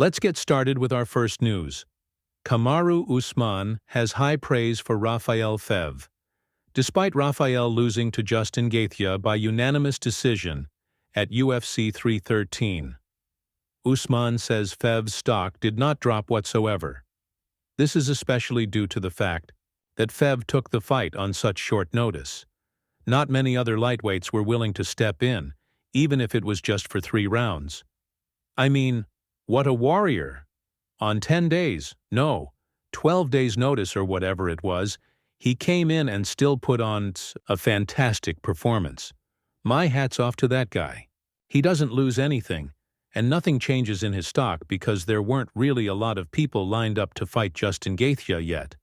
Let's get started with our first news. Kamaru Usman has high praise for Rafael Fev. Despite Rafael losing to Justin Gaethje by unanimous decision at UFC 313, Usman says Fev's stock did not drop whatsoever. This is especially due to the fact that Fev took the fight on such short notice. Not many other lightweights were willing to step in, even if it was just for 3 rounds. I mean, what a warrior! On 10 days, no, 12 days notice or whatever it was, he came in and still put on a fantastic performance. My hat's off to that guy. He doesn't lose anything, and nothing changes in his stock because there weren't really a lot of people lined up to fight Justin Gaethje yet.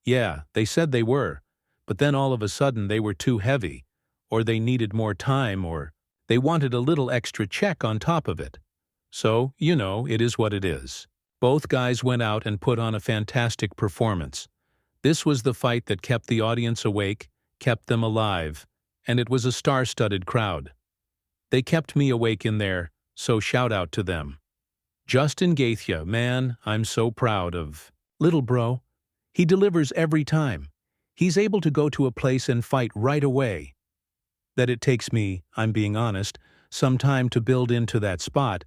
Yeah, they said they were, but then all of a sudden they were too heavy, or they needed more time, or they wanted a little extra check on top of it. So, you know, it is what it is. Both guys went out and put on a fantastic performance. This was the fight that kept the audience awake, kept them alive, and it was a star-studded crowd. They kept me awake in there, so shout out to them. Justin Gaethje, man, I'm so proud of little bro. He delivers every time. He's able to go to a place and fight right away. That it takes me, I'm being honest, some time to build into that spot,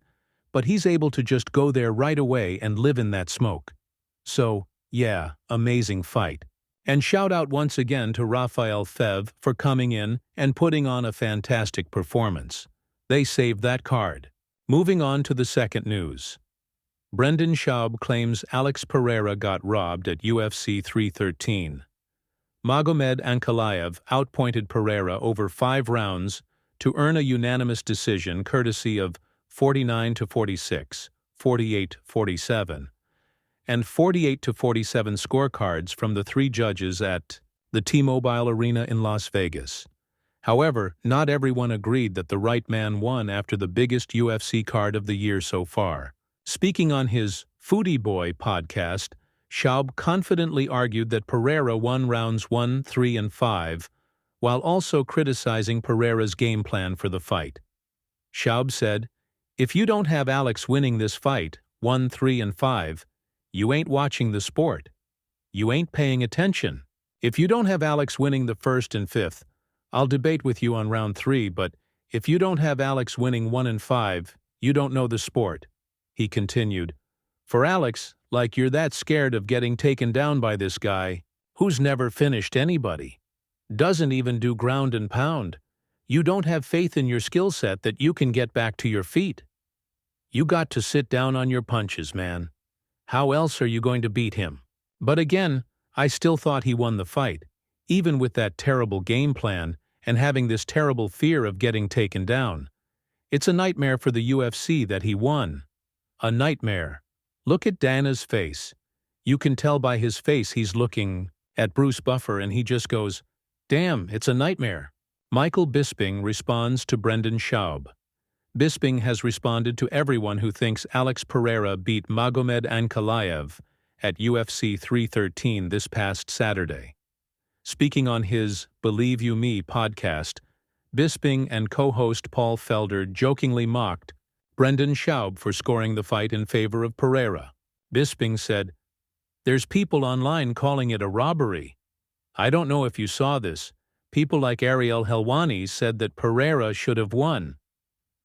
but he's able to just go there right away and live in that smoke. So, yeah, amazing fight. And shout out once again to Rafael Fev for coming in and putting on a fantastic performance. They saved that card. Moving on to the second news. Brendan Schaub claims Alex Pereira got robbed at UFC 313. Magomed Ankalaev outpointed Pereira over 5 rounds to earn a unanimous decision courtesy of 49-46, 48-47, and 48-47 scorecards from the 3 judges at the T-Mobile Arena in Las Vegas. However, not everyone agreed that the right man won after the biggest UFC card of the year so far. Speaking on his Foodie Boy podcast, Schaub confidently argued that Pereira won rounds 1, 3, and 5, while also criticizing Pereira's game plan for the fight. Schaub said, "If you don't have Alex winning this fight, 1, 3, and 5, you ain't watching the sport. You ain't paying attention. If you don't have Alex winning the 1st and 5th, I'll debate with you on round 3, but if you don't have Alex winning 1 and 5, you don't know the sport." He continued, "For Alex, like you're that scared of getting taken down by this guy, who's never finished anybody, doesn't even do ground and pound. You don't have faith in your skill set that you can get back to your feet. You got to sit down on your punches, man. How else are you going to beat him?" But again, I still thought he won the fight, even with that terrible game plan and having this terrible fear of getting taken down. It's a nightmare for the UFC that he won. A nightmare. Look at Dana's face. You can tell by his face he's looking at Bruce Buffer and he just goes, "Damn, it's a nightmare." Michael Bisping responds to Brendan Schaub. Bisping has responded to everyone who thinks Alex Pereira beat Magomed Ankalaev at UFC 313 this past Saturday. Speaking on his Believe You Me podcast, Bisping and co-host Paul Felder jokingly mocked Brendan Schaub for scoring the fight in favor of Pereira. Bisping said, "There's people online calling it a robbery. I don't know if you saw this. People like Ariel Helwani said that Pereira should have won.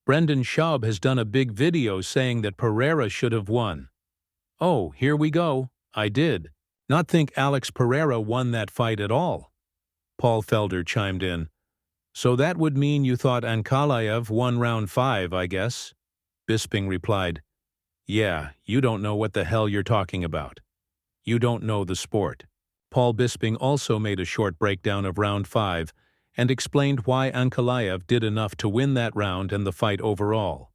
Brendan Schaub has done a big video saying that Pereira should have won." Oh, here we go. I did not think Alex Pereira won that fight at all. Paul Felder chimed in. "So that would mean you thought Ankalaev won round 5, I guess?" Bisping replied, "Yeah, you don't know what the hell you're talking about. You don't know the sport." Paul Bisping also made a short breakdown of round 5 and explained why Ankalaev did enough to win that round and the fight overall.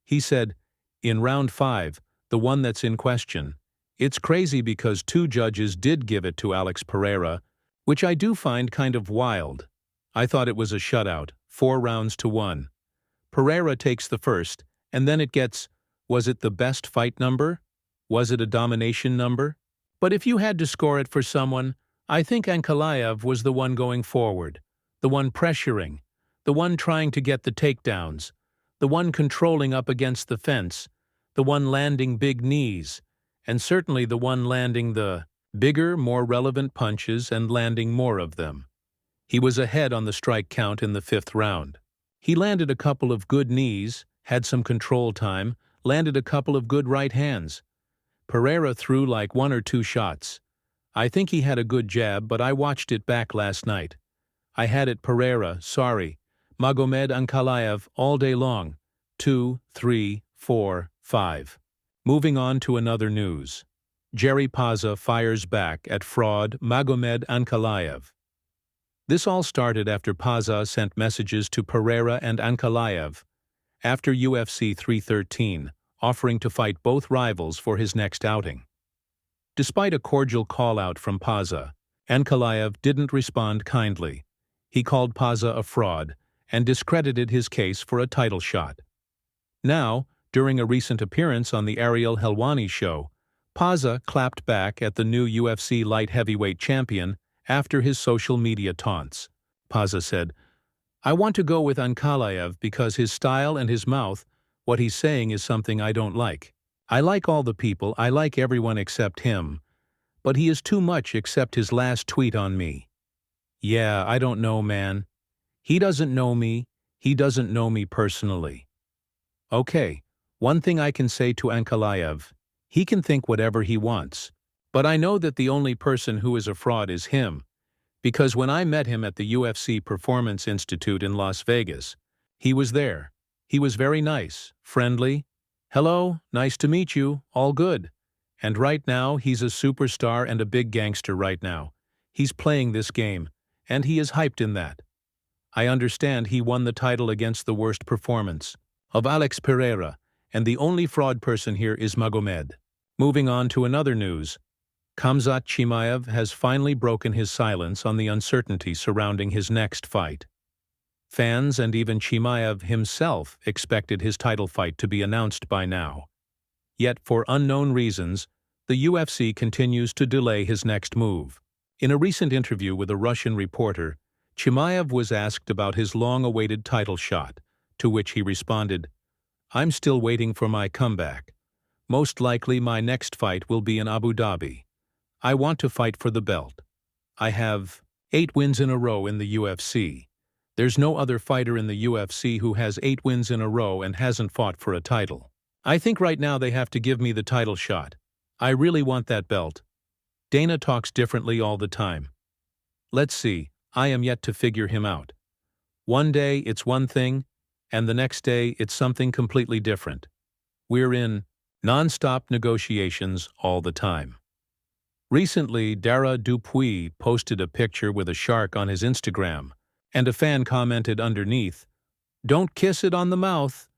He said, "In round 5, the one that's in question, it's crazy because 2 judges did give it to Alex Pereira, which I do find kind of wild. I thought it was a shutout, 4 rounds to 1. Pereira takes the first, and then it gets, was it the best fight number? Was it a domination number? But if you had to score it for someone, I think Ankalaev was the one going forward, the one pressuring, the one trying to get the takedowns, the one controlling up against the fence, the one landing big knees, and certainly the one landing the bigger, more relevant punches and landing more of them. He was ahead on the strike count in the 5th round. He landed a couple of good knees, had some control time, landed a couple of good right hands. Pereira threw like 1 or 2 shots. I think he had a good jab, but I watched it back last night. I had it Pereira, sorry, Magomed Ankalaev all day long. 2, 3, 4, 5. Moving on to another news. Jerry Paza fires back at fraud Magomed Ankalaev. This all started after Paza sent messages to Pereira and Ankalaev after UFC 313, offering to fight both rivals for his next outing. Despite a cordial call-out from Paza, Ankalaev didn't respond kindly. He called Paza a fraud and discredited his case for a title shot. Now, during a recent appearance on the Ariel Helwani show, Paza clapped back at the new UFC light heavyweight champion after his social media taunts. Paza said, "I want to go with Ankalaev because his style and his mouth, what he's saying is something I don't like. I like all the people, I like everyone except him. But he is too much except his last tweet on me. Yeah, I don't know, man. He doesn't know me. He doesn't know me personally." Okay, one thing I can say to Ankalaev, he can think whatever he wants. But I know that the only person who is a fraud is him. Because when I met him at the UFC Performance Institute in Las Vegas, he was there. He was very nice, friendly. "Hello, nice to meet you, all good." And right now, he's a superstar and a big gangster right now. He's playing this game, and he is hyped in that. I understand he won the title against the worst performance of Alex Pereira, and the only fraud person here is Magomed. Moving on to another news. Khamzat Chimaev has finally broken his silence on the uncertainty surrounding his next fight. Fans and even Chimaev himself expected his title fight to be announced by now. Yet, for unknown reasons, the UFC continues to delay his next move. In a recent interview with a Russian reporter, Chimaev was asked about his long-awaited title shot, to which he responded, "I'm still waiting for my comeback. Most likely my next fight will be in Abu Dhabi. I want to fight for the belt. I have 8 wins in a row in the UFC. There's no other fighter in the UFC who has 8 wins in a row and hasn't fought for a title. I think right now they have to give me the title shot. I really want that belt. Dana talks differently all the time. Let's see, I am yet to figure him out. One day it's one thing, and the next day it's something completely different. We're in non-stop negotiations all the time." Recently, Dara Dupuis posted a picture with a shark on his Instagram, and a fan commented underneath, "Don't kiss it on the mouth,"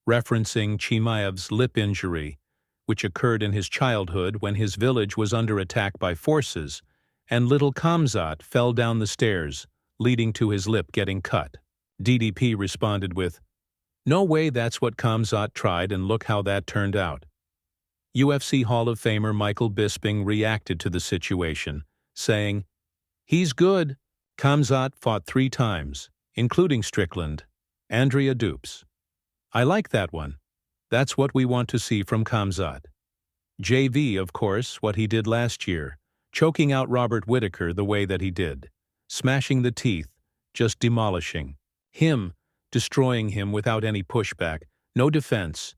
referencing Chimaev's lip injury, which occurred in his childhood when his village was under attack by forces, and little Khamzat fell down the stairs, leading to his lip getting cut. DDP responded with, "No way, that's what Khamzat tried and look how that turned out." UFC Hall of Famer Michael Bisping reacted to the situation, saying, "He's good. Khamzat fought 3 times, including Strickland, Andrea Dupes. I like that one. That's what we want to see from Khamzat. JV, of course, what he did last year, choking out Robert Whittaker the way that he did, smashing the teeth, just demolishing. Him, destroying him without any pushback, no defense.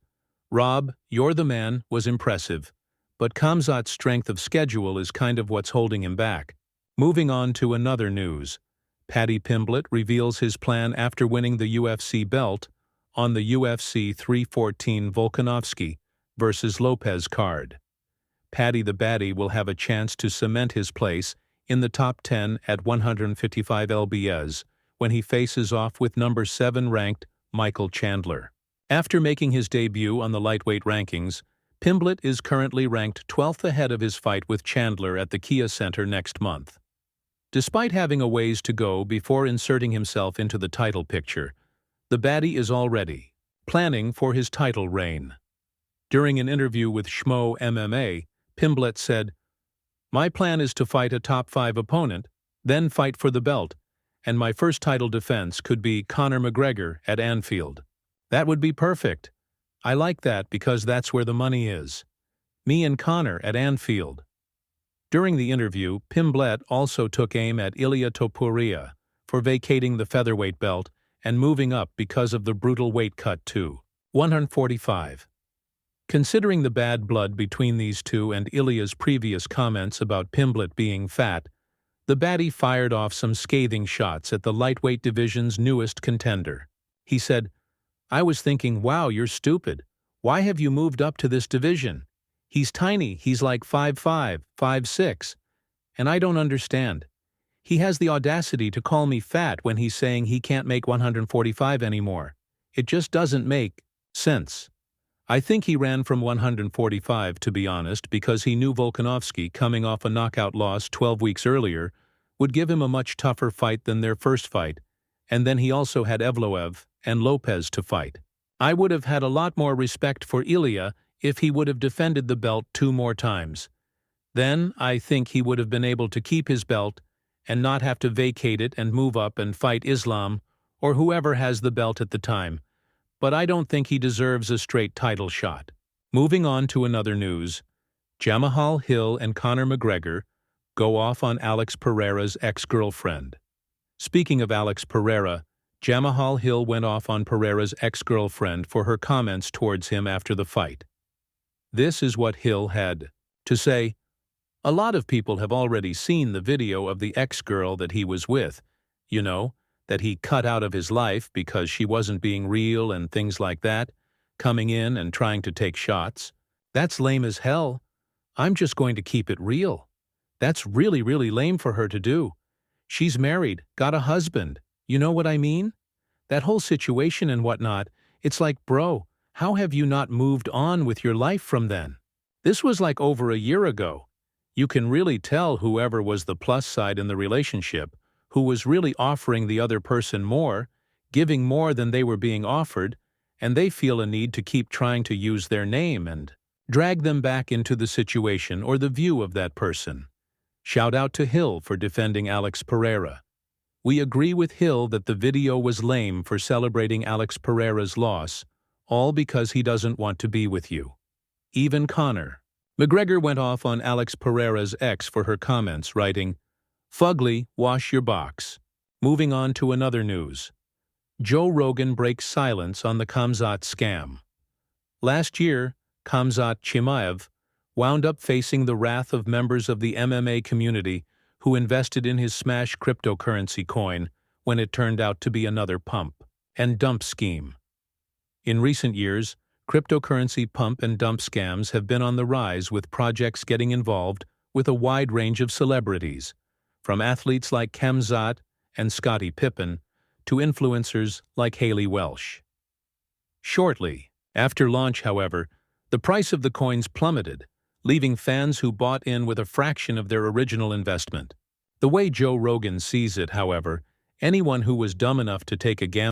Rob, you're the man, was impressive, but Khamzat's strength of schedule is kind of what's holding him back." Moving on to another news. Paddy Pimblett reveals his plan after winning the UFC belt on the UFC 314 Volkanovski vs. Lopez card. Paddy the Baddy will have a chance to cement his place in the top 10 at 155 lbs when he faces off with number 7 ranked Michael Chandler. After making his debut on the lightweight rankings, Pimblett is currently ranked 12th ahead of his fight with Chandler at the Kia Center next month. Despite having a ways to go before inserting himself into the title picture, the Baddie is already planning for his title reign. During an interview with Schmo MMA, Pimblett said, "My plan is to fight a top 5 opponent, then fight for the belt, and my first title defense could be Conor McGregor at Anfield. That would be perfect. I like that because that's where the money is. Me and Connor at Anfield. During the interview, Pimblet also took aim at Ilia Topuria for vacating the featherweight belt and moving up because of the brutal weight cut to 145. Considering the bad blood between these two and Ilia's previous comments about Pimblet being fat, the baddie fired off some scathing shots at the lightweight division's newest contender. He said, "I was thinking, wow, you're stupid. Why have you moved up to this division? He's tiny, he's like 5'5", 5'6", and I don't understand. He has the audacity to call me fat when he's saying he can't make 145 anymore. It just doesn't make sense." I think he ran from 145, to be honest, because he knew Volkanovski, coming off a knockout loss 12 weeks earlier, would give him a much tougher fight than their first fight, and then he also had Evloev and Lopez to fight. I would have had a lot more respect for Ilia if he would have defended the belt 2 more times. Then I think he would have been able to keep his belt and not have to vacate it and move up and fight Islam or whoever has the belt at the time. But I don't think he deserves a straight title shot. Moving on to another news, Jamahal Hill and Conor McGregor go off on Alex Pereira's ex-girlfriend. Speaking of Alex Pereira, Jamahal Hill went off on Pereira's ex-girlfriend for her comments towards him after the fight. This is what Hill had to say. "A lot of people have already seen the video of the ex-girl that he was with, you know, that he cut out of his life because she wasn't being real and things like that, coming in and trying to take shots. That's lame as hell. I'm just going to keep it real. That's really, really lame for her to do. She's married, got a husband, you know what I mean? That whole situation and whatnot, it's like, bro, how have you not moved on with your life from then? This was like over a year ago. You can really tell whoever was the plus side in the relationship, who was really offering the other person more, giving more than they were being offered, and they feel a need to keep trying to use their name and drag them back into the situation or the view of that person." Shout out to Hill for defending Alex Pereira. We agree with Hill that the video was lame for celebrating Alex Pereira's loss, all because he doesn't want to be with you. Even Conor McGregor went off on Alex Pereira's ex for her comments, writing, "Fugly, wash your box." Moving on to another news. Joe Rogan breaks silence on the Khamzat scam. Last year, Khamzat Chimaev wound up facing the wrath of members of the MMA community who invested in his smash cryptocurrency coin when it turned out to be another pump and dump scheme. In recent years, cryptocurrency pump and dump scams have been on the rise, with projects getting involved with a wide range of celebrities, from athletes like Khamzat and Scottie Pippen to influencers like Haley Welsh. Shortly after launch, however, the price of the coins plummeted, leaving fans who bought in with a fraction of their original investment. The way Joe Rogan sees it, however, anyone who was dumb enough to take a gamble